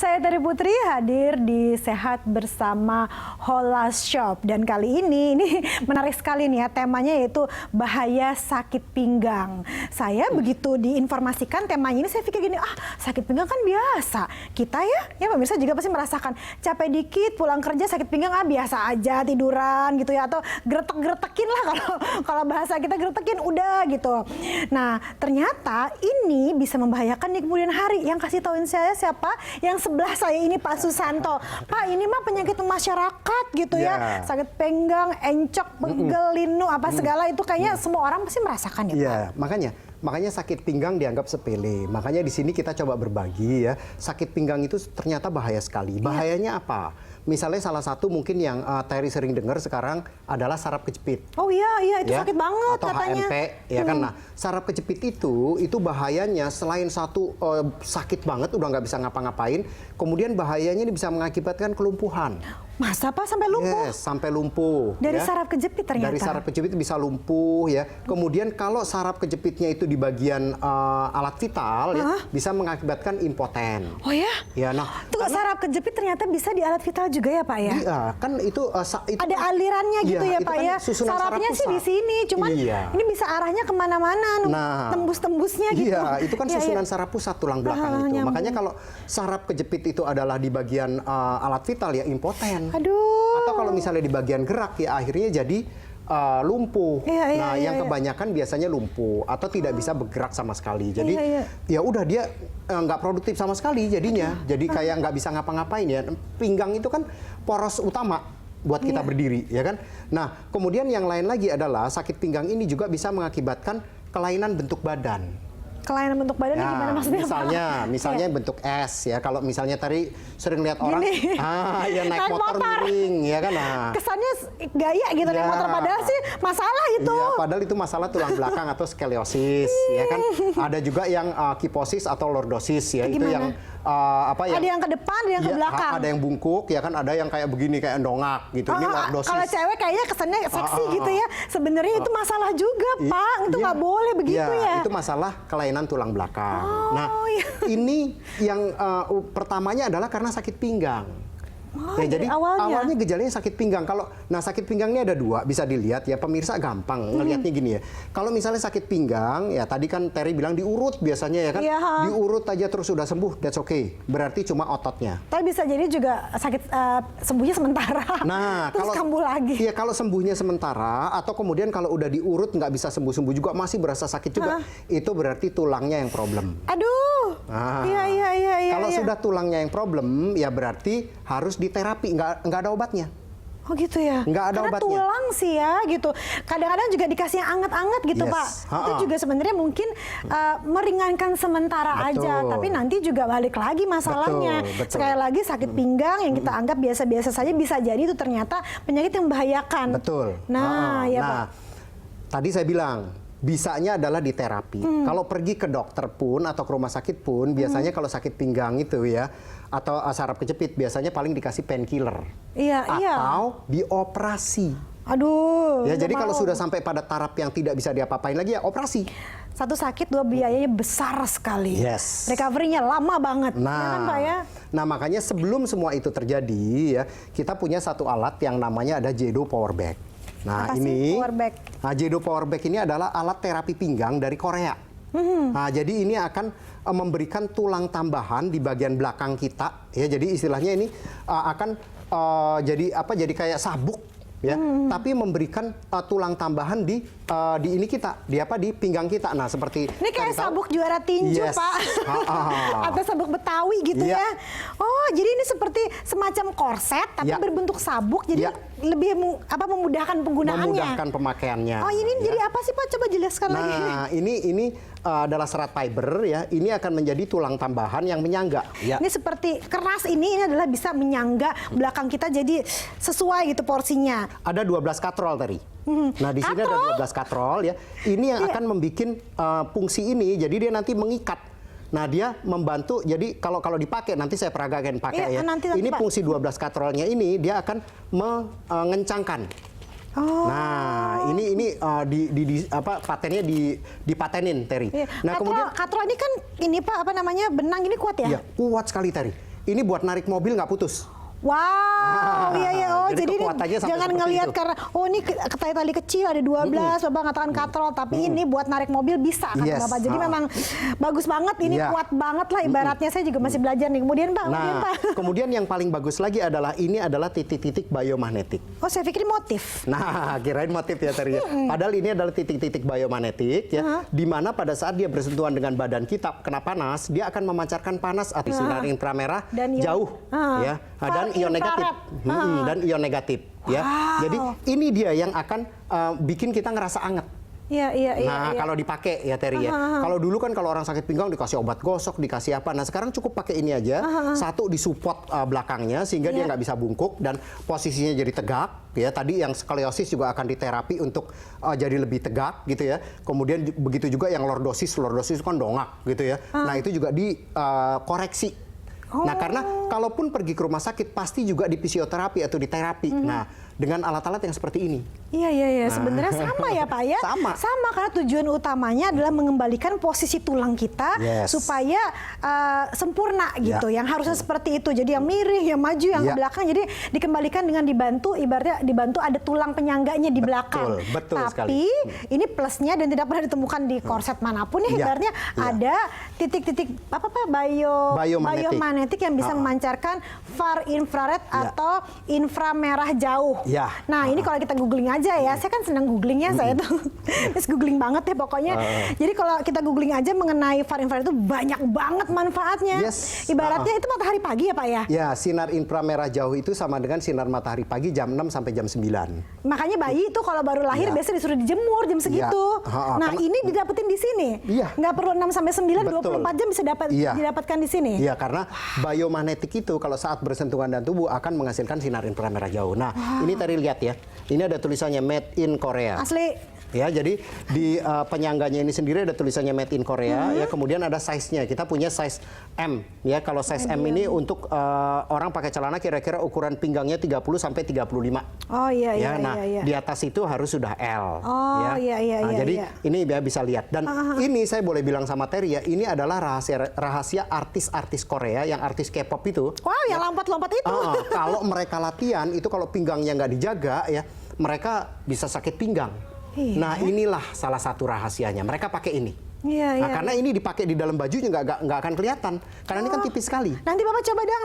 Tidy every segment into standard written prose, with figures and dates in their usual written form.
Saya Terry Putri hadir di Sehat Bersama Holas Shop. Dan kali ini menarik sekali nih ya, temanya yaitu bahaya sakit pinggang. Saya begitu diinformasikan temanya ini, saya pikir gini, sakit pinggang kan biasa. Kita ya pemirsa juga pasti merasakan capek dikit, pulang kerja sakit pinggang biasa aja, tiduran gitu ya. Atau gretek-gretekin lah kalau bahasa kita, gretekin udah gitu. Nah ternyata ini bisa membahayakan di kemudian hari. Yang kasih tauin saya siapa? Yang sebelah saya ini Pak Susanto. Pak, ini mah penyakit masyarakat gitu ya. Sakit pinggang, encok, pegel, linu, apa segala itu kayaknya semua orang pasti merasakan ya Pak. Makanya sakit pinggang dianggap sepele. Makanya di sini kita coba berbagi ya. Sakit pinggang itu ternyata bahaya sekali. Bahayanya apa? Misalnya salah satu mungkin yang Terry sering dengar sekarang adalah saraf kejepit. Oh iya itu sakit banget atau katanya. HMP ya kan. Nah, saraf kejepit itu bahayanya selain satu sakit banget udah nggak bisa ngapa-ngapain, kemudian bahayanya ini bisa mengakibatkan kelumpuhan. Masa Pak sampai lumpuh? Yes, sampai lumpuh. Dari ya. saraf kejepit ternyata? Dari saraf kejepit bisa lumpuh ya. Kemudian kalau saraf kejepitnya itu di bagian alat vital ya, bisa mengakibatkan impoten. Oh ya? Ya, nah. Tuh saraf kejepit ternyata bisa di alat vital juga ya Pak ya? Iya, kan itu ada alirannya gitu ya Pak kan ya? Sarafnya sih di sini, cuman ini bisa arahnya kemana-mana, tembus-tembusnya gitu. Iya, itu kan susunan saraf pusat tulang belakang itu. Nyambung. Makanya kalau saraf kejepit itu adalah di bagian alat vital ya impoten. Aduh. Atau kalau misalnya di bagian gerak ya akhirnya jadi lumpuh. Yang kebanyakan biasanya lumpuh atau tidak bisa bergerak sama sekali. Jadi ya udah dia nggak produktif sama sekali jadinya. Jadi kayak nggak bisa ngapa-ngapain ya. Pinggang itu kan poros utama buat kita berdiri ya kan. Nah kemudian yang lain lagi adalah sakit pinggang ini juga bisa mengakibatkan kelainan bentuk badan. Kelainan bentuk badan gimana maksudnya? Misalnya bentuk S ya. Kalau misalnya tadi sering lihat orang ya naik motor miring ya kan. Kesannya gaya gitu naik motor, padahal sih masalah itu. Iya, padahal itu masalah tulang belakang atau skoliosis ya kan. Ada juga yang kiposis atau lordosis ya. Itu yang ada yang ke depan, ada yang ke belakang. Ada yang bungkuk ya kan, ada yang kayak begini kayak dongak gitu. Ini lordosis. Kalau cewek kayaknya kesannya seksi gitu ya. Sebenarnya itu masalah juga Pak. Itu nggak boleh begitu ya. Itu masalah kelainan tulang belakang. Ini yang pertamanya adalah karena sakit pinggang. Jadi awalnya gejalanya sakit pinggang. Sakit pinggang ini ada dua, bisa dilihat ya pemirsa, gampang ngelihatnya gini ya. Kalau misalnya sakit pinggang ya tadi kan Terry bilang diurut biasanya ya kan. Diurut aja terus sudah sembuh, that's okay. Berarti cuma ototnya. Tapi bisa jadi juga sakit sembuhnya sementara. Terus kambuh lagi. Iya, kalau sembuhnya sementara atau kemudian kalau udah diurut nggak bisa sembuh-sembuh juga masih berasa sakit juga, itu berarti tulangnya yang problem. Aduh. Iya. Kalau sudah tulangnya yang problem ya berarti harus diterapi, nggak ada obatnya. Oh gitu ya? Nggak ada obatnya. Karena tulang sih ya gitu. Kadang-kadang juga dikasih yang anget-anget gitu Pak. Itu juga sebenarnya mungkin meringankan sementara aja. Tapi nanti juga balik lagi masalahnya. Betul. Sekali lagi sakit pinggang yang kita anggap biasa-biasa saja bisa jadi itu ternyata penyakit yang membahayakan. Betul. Pak. Tadi saya bilang bisanya adalah di terapi. Kalau pergi ke dokter pun atau ke rumah sakit pun biasanya kalau sakit pinggang itu ya atau saraf kejepit biasanya paling dikasih painkiller. Atau dioperasi. Aduh. Ya jadi kalau sudah sampai pada taraf yang tidak bisa diapa-apain lagi ya operasi. Satu sakit dua biayanya besar sekali. Yes. Recovery-nya lama banget. Nah makanya sebelum semua itu terjadi ya kita punya satu alat yang namanya ada Jedo Power Back. Jedo Power Back ini adalah alat terapi pinggang dari Korea. Jadi ini akan memberikan tulang tambahan di bagian belakang kita. Ya, jadi istilahnya ini akan jadi kayak sabuk. Ya, tapi memberikan tulang tambahan di ini kita, di pinggang kita. Nah, seperti ini kayak sabuk juara tinju, Pak. Atau sabuk Betawi gitu ya. Oh, jadi ini seperti semacam korset tapi berbentuk sabuk, jadi lebih memudahkan penggunaannya. Memudahkan pemakaiannya. Oh, ini jadi apa sih Pak? Coba jelaskan lagi. Nah, ini adalah serat fiber ya. Ini akan menjadi tulang tambahan yang menyangga. Ini seperti keras ini adalah bisa menyangga belakang kita jadi sesuai gitu porsinya. Ada 12 katrol tadi. Nah, di sini ada 12 katrol ya. Ini yang akan membuat fungsi ini, jadi dia nanti mengikat. Nah, dia membantu, jadi kalau dipakai, nanti saya peragakan pakai ya. Ini fungsi 12 katrolnya ini, dia akan mengencangkan. Nah, ini patennya dipatenin, Terry. Nah, kemudian katrol ini kan ini Pak benang ini kuat ya? Iya, kuat sekali Terry. ini buat narik mobil nggak putus. Wow, iya ya. Oh, jadi kekuatannya ini jangan ngelihat karena ini tali kecil ada 12, Bapak mengatakan katrol, tapi ini buat narik mobil bisa kata Bapak. Jadi memang bagus banget, ini kuat banget lah ibaratnya. Saya juga masih belajar nih. Kemudian Pak, kemudian yang paling bagus lagi adalah ini adalah titik-titik biomagnetik. Oh, saya pikir motif. Nah, kirain motif ya Teri. Padahal ini adalah titik-titik biomagnetik ya, di mana pada saat dia bersentuhan dengan badan kita kena panas, dia akan memancarkan panas atau sinar inframerah jauh ya. Dan ion negatif dan ion negatif ya. Jadi ini dia yang akan bikin kita ngerasa anget. Nah, kalau dipakai ya Teri ya. Kalau dulu kan kalau orang sakit pinggang dikasih obat gosok, dikasih apa. Nah, sekarang cukup pakai ini aja. Satu disupport belakangnya sehingga dia nggak bisa bungkuk dan posisinya jadi tegak ya. Tadi yang skoliosis juga akan diterapi untuk jadi lebih tegak gitu ya. Kemudian begitu juga yang lordosis itu kan dongak gitu ya. Nah, itu juga dikoreksi. Nah, karena kalaupun pergi ke rumah sakit pasti juga di fisioterapi atau di terapi. Nah, dengan alat-alat yang seperti ini. Iya. Nah. Sebenarnya sama ya Pak ya. Sama karena tujuan utamanya adalah mengembalikan posisi tulang kita supaya sempurna gitu. Yang harusnya seperti itu. Jadi yang miring, yang maju, yang ke belakang. Jadi dikembalikan dengan dibantu, ibaratnya dibantu ada tulang penyangganya di belakang. Betul Tapi ini plusnya dan tidak pernah ditemukan di korset manapun ya. Ibaratnya ada titik-titik biomagnetik yang bisa memancarkan far infrared atau inframerah jauh. Nah, ini kalau kita googling aja ya, saya kan senang googlingnya saya tuh, terus googling banget ya pokoknya. Jadi kalau kita googling aja mengenai far infrared itu banyak banget manfaatnya. Ibaratnya itu matahari pagi ya Pak ya? Ya, sinar inframerah jauh itu sama dengan sinar matahari pagi jam 6 sampai jam 9. Makanya bayi itu kalau baru lahir biasanya disuruh dijemur jam segitu. Nah, ini didapetin di sini. Nggak perlu 6 sampai 9, 24 jam bisa didapatkan di sini. Iya, karena biomagnetik itu kalau saat bersentuhan dengan tubuh akan menghasilkan sinar inframerah jauh. Nah, ini tadi lihat ya. Ini ada tulisannya Made in Korea. Asli. Ya, jadi di penyangganya ini sendiri ada tulisannya Made in Korea ya. Kemudian ada size-nya. Kita punya size M ya. Kalau size M ini untuk orang pakai celana kira-kira ukuran pinggangnya 30 sampai 35. Oh iya. Di atas itu harus sudah L. Oh ya. Iya. Jadi ini bisa lihat dan ini saya boleh bilang sama Teri ya, ini adalah rahasia artis-artis Korea yang artis K-pop itu. Wow, yang lompat-lompat itu. Kalau mereka latihan itu kalau pinggangnya nggak dijaga ya, mereka bisa sakit pinggang. Nah, inilah salah satu rahasianya. Mereka pakai ini. Karena ini dipakai di dalam bajunya nggak akan kelihatan. Karena ini kan tipis sekali. Nanti Bapak coba dong.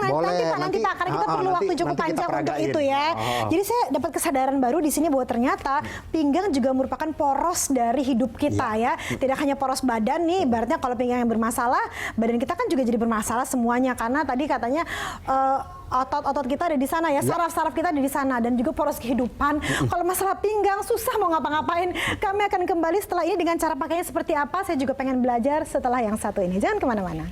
Nanti Pak. Karena kita perlu waktu cukup panjang untuk itu ya. Jadi saya dapat kesadaran baru di sini bahwa ternyata pinggang juga merupakan poros dari hidup kita ya. Tidak hanya poros badan nih. Ibaratnya kalau pinggang yang bermasalah, badan kita kan juga jadi bermasalah semuanya. Karena tadi katanya otot-otot kita ada di sana ya, saraf-saraf kita ada di sana dan juga poros kehidupan. Kalau masalah pinggang susah mau ngapa-ngapain. Kami akan kembali setelah ini dengan cara pakainya seperti apa. Saya juga pengen belajar setelah yang satu ini. Jangan kemana-mana.